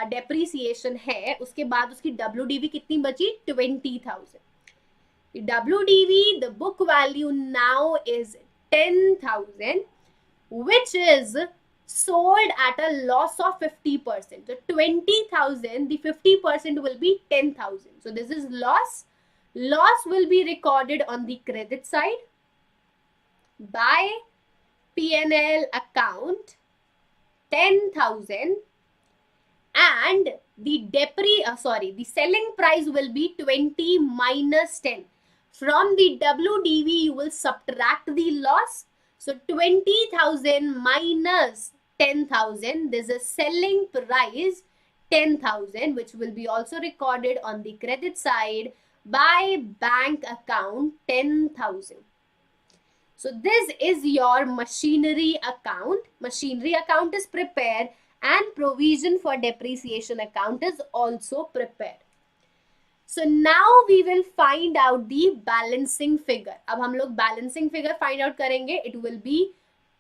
डेप्रीसिएशन है उसके बाद उसकी WDV कितनी बची 20,000. The WDV, the book value now is 10,000, which is sold at a loss of 50%. So 20,000, the 50% will be 10,000. So this is loss. Loss will be recorded on the credit side by P&L account 10,000, and the selling price will be 20 minus 10. From the WDV, you will subtract the loss. So 20,000 minus 10,000, this is selling price 10,000, which will be also recorded on the credit side by bank account 10,000. So this is your machinery account. Machinery account is prepared and provision for depreciation account is also prepared. So now we will find out the balancing figure. अब हम लोग balancing figure find out करेंगे. It will be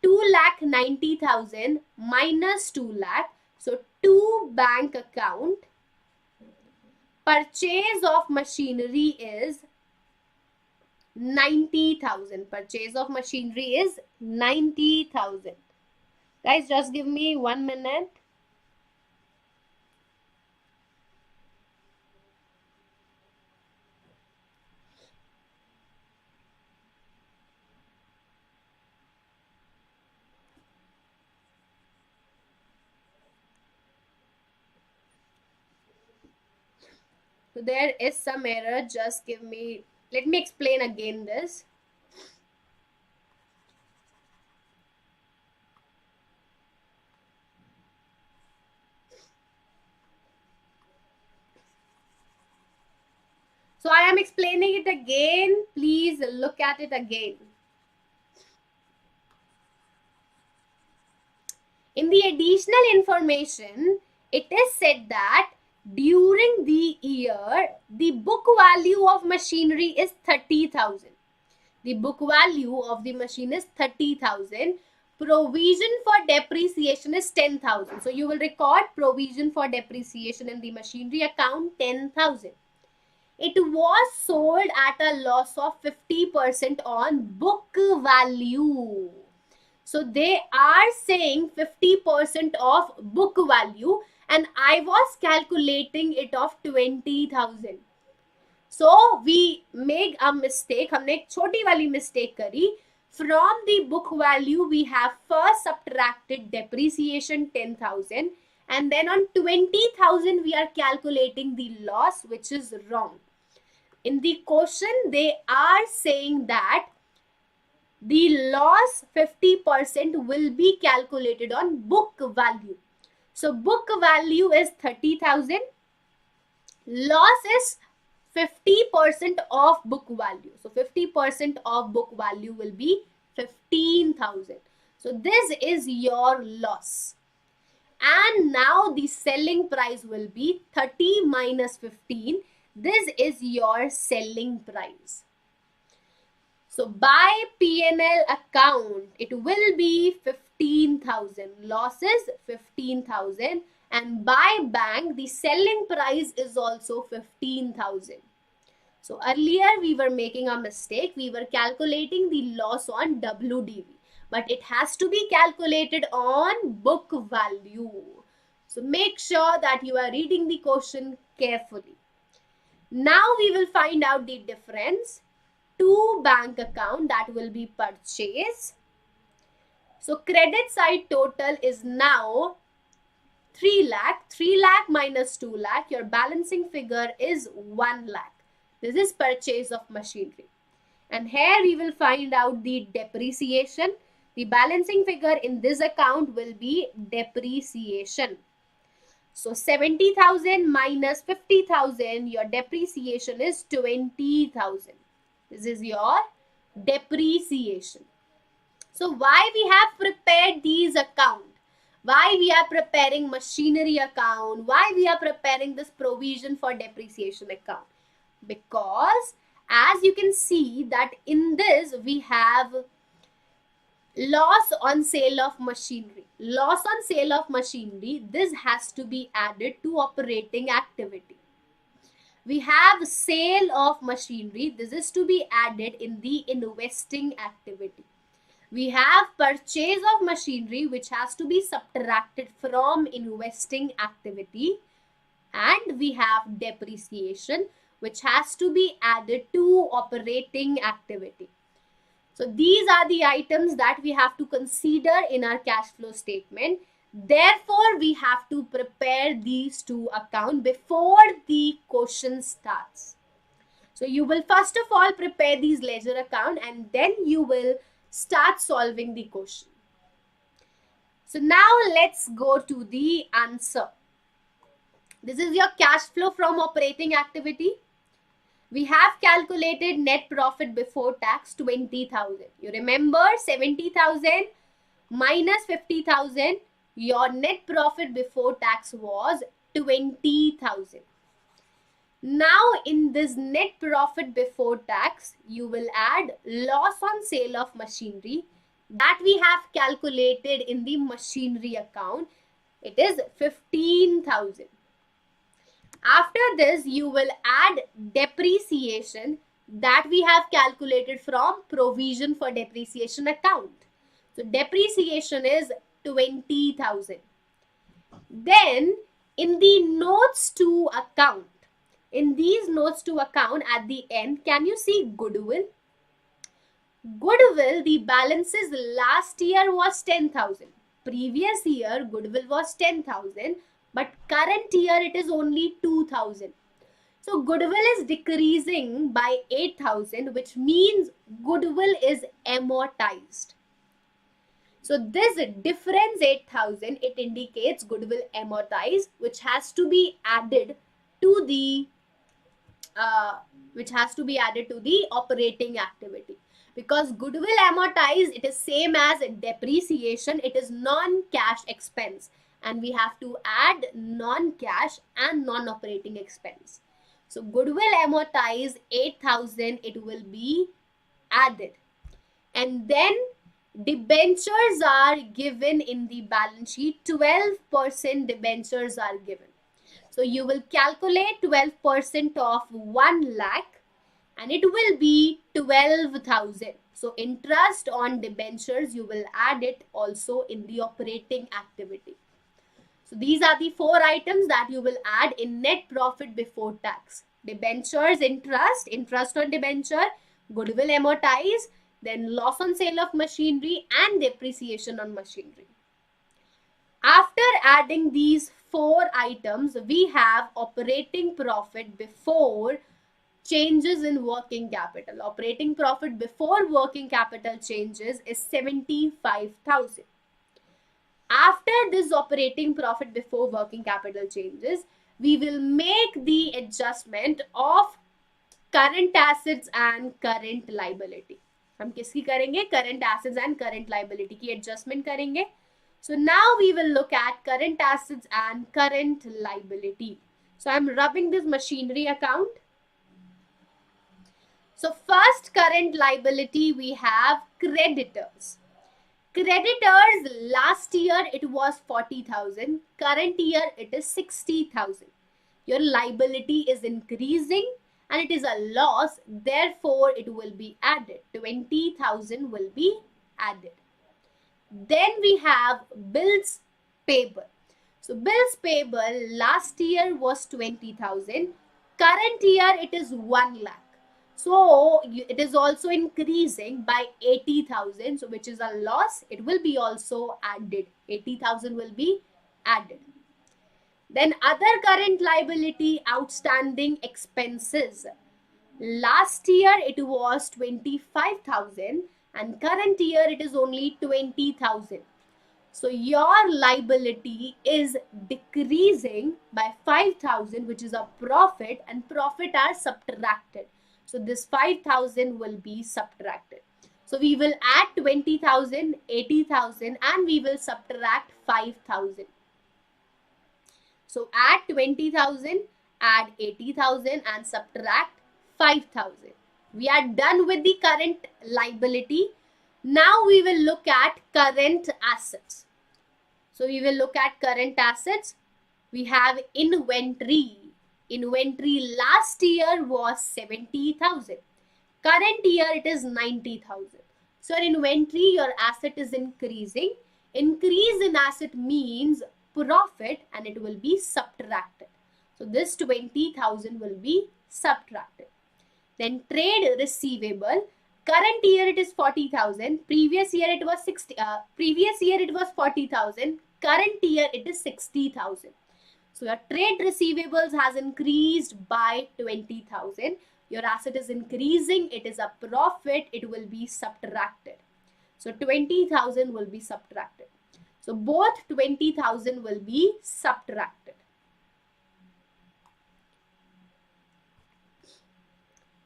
2,90,000 minus 2 lakh. So to bank account, purchase of machinery is 90,000. Purchase of machinery is 90,000. Guys, just give me 1 minute. So there is some error. Just give me, let me explain again this. So I am explaining it again. Please look at it again. In the additional information, it is said that during the year, the book value of machinery is 30,000. The book value of the machine is 30,000. Provision for depreciation is 10,000. So you will record provision for depreciation in the machinery account 10,000. It was sold at a loss of 50% on book value. So they are saying 50% of book value, and I was calculating it of 20,000. So we make a mistake. हमने एक छोटी वाली mistake करी. From the book value, we have first subtracted depreciation 10,000, and then on 20,000 we are calculating the loss, which is wrong. In the question, they are saying that the loss 50% will be calculated on book value. So book value is 30,000. Loss is 50% of book value. So 50% of book value will be 15,000. So this is your loss. And now the selling price will be 30 minus 15. This is your selling price. So by P&L account, it will be 15,000. Losses 15,000. And by bank, the selling price is also 15,000. So earlier we were making a mistake. We were calculating the loss on WDV. But it has to be calculated on book value. So make sure that you are reading the question carefully. Now we will find out the difference. To bank account, that will be purchase. So credit side total is now 3 lakh. 3 lakh minus 2 lakh. Your balancing figure is 1 lakh. This is purchase of machinery. And here we will find out the depreciation. The balancing figure in this account will be depreciation. So 70,000 minus 50,000, your depreciation is 20,000. This is your depreciation. So why we have prepared these accounts? Why we are preparing machinery account? Why we are preparing this provision for depreciation account? Because as you can see that in this we have loss on sale of machinery. Loss on sale of machinery, this has to be added to operating activity. We have sale of machinery. This is to be added in the investing activity. We have purchase of machinery, which has to be subtracted from investing activity. And we have depreciation, which has to be added to operating activity. So these are the items that we have to consider in our cash flow statement. Therefore, we have to prepare these two accounts before the question starts. So you will first of all prepare these ledger account and then you will start solving the question. So now let's go to the answer. This is your cash flow from operating activity. We have calculated net profit before tax 20,000. You remember 70,000 minus 50,000. Your net profit before tax was 20,000. Now in this net profit before tax, you will add loss on sale of machinery that we have calculated in the machinery account. It is 15,000. After this, you will add depreciation that we have calculated from provision for depreciation account. So depreciation is 20,000. Then in the notes to account, in these notes to account at the end, can you see goodwill? Goodwill, the balances last year was 10,000. Previous year, goodwill was 10,000. But current year it is only 2,000. So goodwill is decreasing by 8,000, which means goodwill is amortized. So this difference 8,000, it indicates goodwill amortized, which has to be added to the operating activity. Because goodwill amortized, it is same as depreciation. It is non-cash expense. And we have to add non-cash and non-operating expense. So goodwill amortized 8,000, it will be added. And then debentures are given in the balance sheet. 12% debentures are given. So you will calculate 12% of 1 lakh and it will be 12,000. So interest on debentures, you will add it also in the operating activity. So these are the 4 items that you will add in net profit before tax. Debentures, interest on debenture, goodwill amortized, then loss on sale of machinery and depreciation on machinery. After adding these 4 items, we have operating profit before changes in working capital. Operating profit before working capital changes is 75,000. After this operating profit before working capital changes, we will make the adjustment of current assets and current liability. हम किसकी करेंगे? Current assets and current liability की adjustment करेंगे. So now we will look at current assets and current liability. So I'm rubbing this machinery account. So first current liability, we have creditors. Creditors, last year it was 40,000. Current year it is 60,000. Your liability is increasing and it is a loss. Therefore, it will be added. 20,000 will be added. Then we have bills payable. So bills payable last year was 20,000. Current year it is 1 lakh. So it is also increasing by 80,000. So which is a loss. It will be also added. 80,000 will be added. Then other current liability, outstanding expenses. Last year it was 25,000 and current year it is only 20,000. So your liability is decreasing by 5,000, which is a profit, and profit are subtracted. So this 5,000 will be subtracted. So we will add 20,000, 80,000 and we will subtract 5,000. So add 20,000, add 80,000 and subtract 5,000. We are done with the current liability. Now we will look at current assets. So we will look at current assets. We have inventory. Inventory last year was 70,000. Current year it is 90,000. So your inventory, your asset is increasing. Increase in asset means profit and it will be subtracted. So this 20,000 will be subtracted. Then trade receivable. Current year it is 40,000. Previous year it was 40,000. Current year it is 60,000. So your trade receivables has increased by 20,000. Your asset is increasing. It is a profit. It will be subtracted. So 20,000 will be subtracted. So both 20,000 will be subtracted.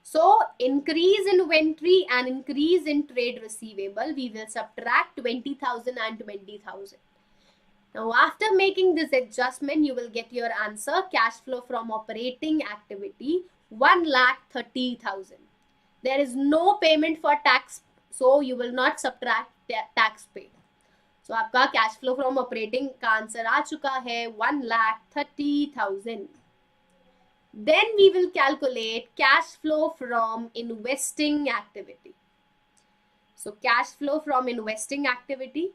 So increase in inventory and increase in trade receivable, we will subtract 20,000 and 20,000. Now after making this adjustment, you will get your answer. Cash flow from operating activity 1,30,000. There is no payment for tax, so you will not subtract tax paid. So आपका cash flow from operating का answer आ चुका है 1,30,000. Then we will calculate cash flow from investing activity. So cash flow from investing activity.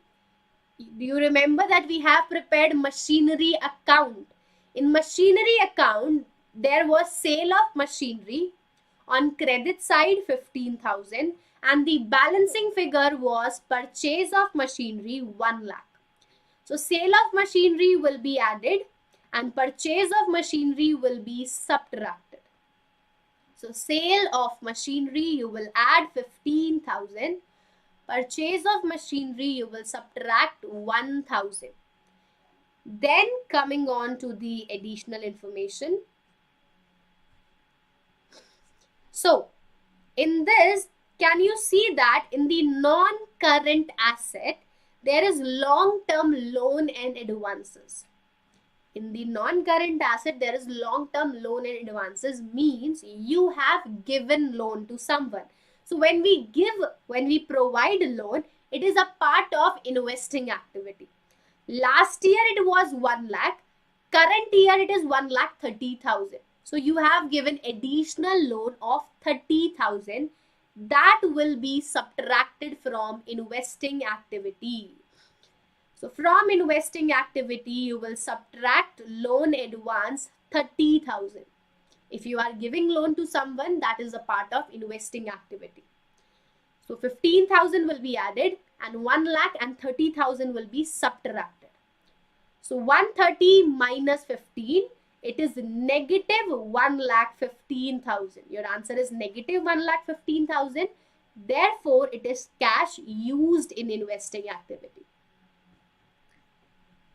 Do you remember that we have prepared machinery account? In machinery account, there was sale of machinery. On credit side, 15,000. And the balancing figure was purchase of machinery, 1 lakh. So sale of machinery will be added and purchase of machinery will be subtracted. So sale of machinery, you will add 15,000. Purchase of machinery, you will subtract 1,000. Then coming on to the additional information. So in this, can you see that in the non-current asset, there is long-term loan and advances. In the non-current asset, there is long-term loan and advances, means you have given loan to someone. So when we provide a loan, it is a part of investing activity. Last year it was 1 lakh. Current year it is 1,30,000. So you have given additional loan of 30,000. That will be subtracted from investing activity. So from investing activity, you will subtract loan advance 30,000. If you are giving loan to someone, that is a part of investing activity. So 15,000 will be added and 1,30,000 will be subtracted. So 130 minus 15, it is negative 1,15,000. Your answer is negative 1,15,000. Therefore, it is cash used in investing activity.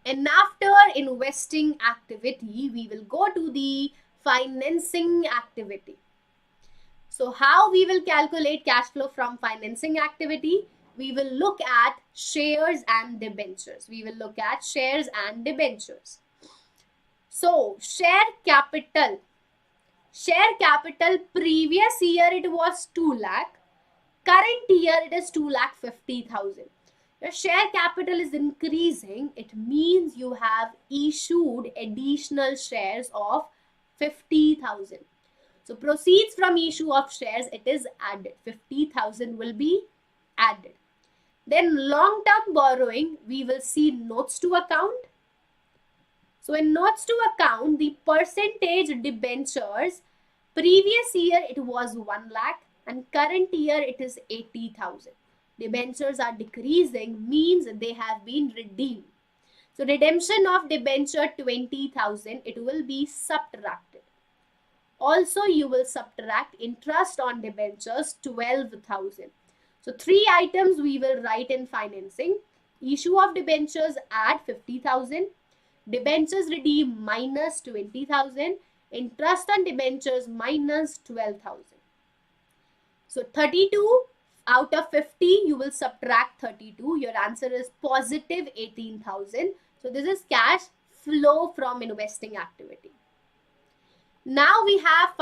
And after investing activity, we will go to the financing activity. So how we will calculate cash flow from financing activity? We will look at shares and debentures. We will look at shares and debentures. So share capital. Share capital, previous year it was 2 lakh. Current year it is 2,50,000. Your share capital is increasing. It means you have issued additional shares of 50,000. So proceeds from issue of shares, it is added. 50,000 will be added. Then long-term borrowing, we will see notes to account. So in notes to account, the percentage debentures, previous year it was 1 lakh and current year it is 80,000. Debentures are decreasing, means they have been redeemed. So redemption of debenture 20,000, it will be subtracted. Also, you will subtract interest on debentures 12,000. So 3 items we will write in financing. Issue of debentures, add 50,000. Debentures redeem minus 20,000. Interest on debentures minus 12,000. So 32 out of 50, you will subtract 32. Your answer is positive 18,000. So this is cash flow from investing activity. Now we have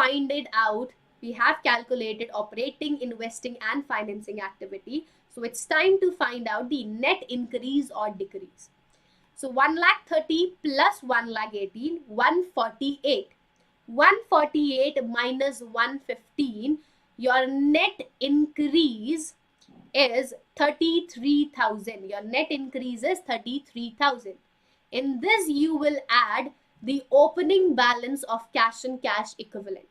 we have calculated operating, investing and financing activity. So it's time to find out the net increase or decrease. So 1,30,000 plus 1,18,000, 148. 148 minus 115, your net increase is 33,000. Your net increase is 33,000. In this, you will add the opening balance of cash and cash equivalent.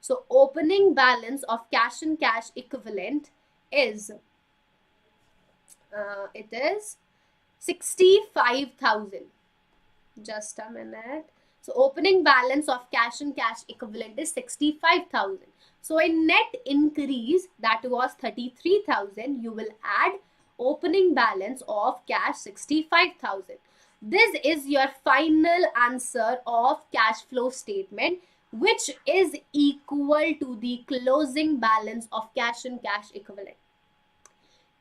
So opening balance of cash and cash equivalent is it is 65,000. Just a minute. So opening balance of cash and cash equivalent is 65,000. So in net increase, that was 33,000, you will add opening balance of cash 65,000. This is your final answer of cash flow statement, which is equal to the closing balance of cash and cash equivalent.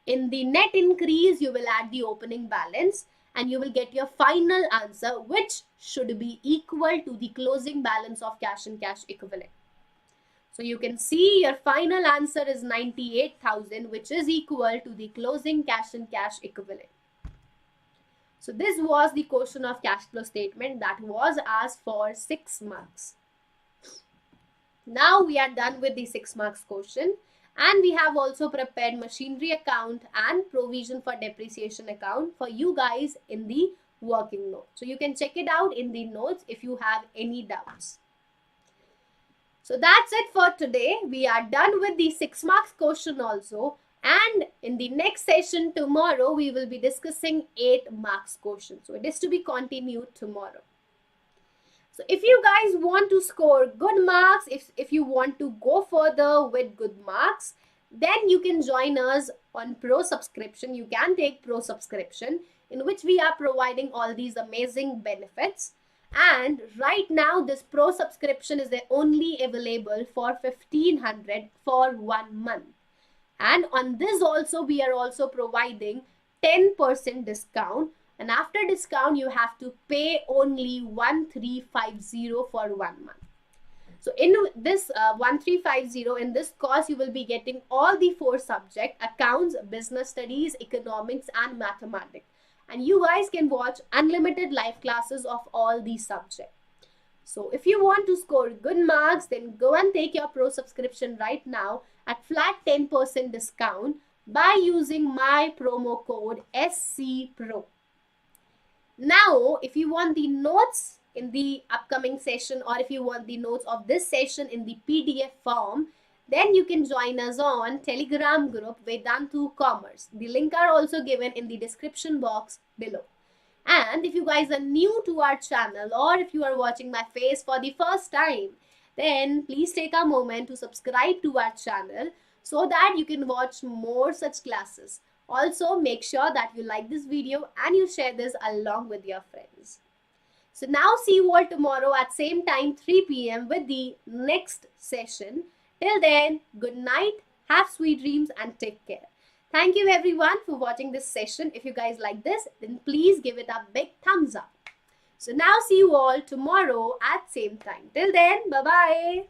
In the net increase, you will add the opening balance and you will get your final answer, which should be equal to the closing balance of cash and cash equivalent. So you can see your final answer is 98,000, which is equal to the closing cash and cash equivalent. So this was the question of cash flow statement that was asked for 6 marks. Now we are done with the 6 marks question. And we have also prepared machinery account and provision for depreciation account for you guys in the working note. So you can check it out in the notes if you have any doubts. So that's it for today. We are done with the 6 marks question also. And in the next session tomorrow, we will be discussing 8 marks question. So it is to be continued tomorrow. So if you guys want to score good marks, if you want to go further with good marks, then you can join us on Pro Subscription. You can take Pro Subscription, in which we are providing all these amazing benefits. And right now, this Pro Subscription is only available for 1,500 for 1 month. And on this also, we are also providing 10% discount. And after discount, you have to pay only 1,350 for 1 month. So in this 1,350, in this course, you will be getting all the 4 subjects: accounts, business studies, economics, and mathematics. And you guys can watch unlimited live classes of all these subjects. So if you want to score good marks, then go and take your Pro Subscription right now at flat 10% discount by using my promo code SCPRO. Now, if you want the notes in the upcoming session, or if you want the notes of this session in the PDF form, then you can join us on Telegram group Vedantu Commerce. The link are also given in the description box below. And if you guys are new to our channel, or if you are watching my face for the first time, then please take a moment to subscribe to our channel so that you can watch more such classes. Also, make sure that you like this video and you share this along with your friends. So now see you all tomorrow at same time 3 p.m. with the next session. Till then, good night, have sweet dreams and take care. Thank you everyone for watching this session. If you guys like this, then please give it a big thumbs up. So now see you all tomorrow at same time. Till then, bye-bye.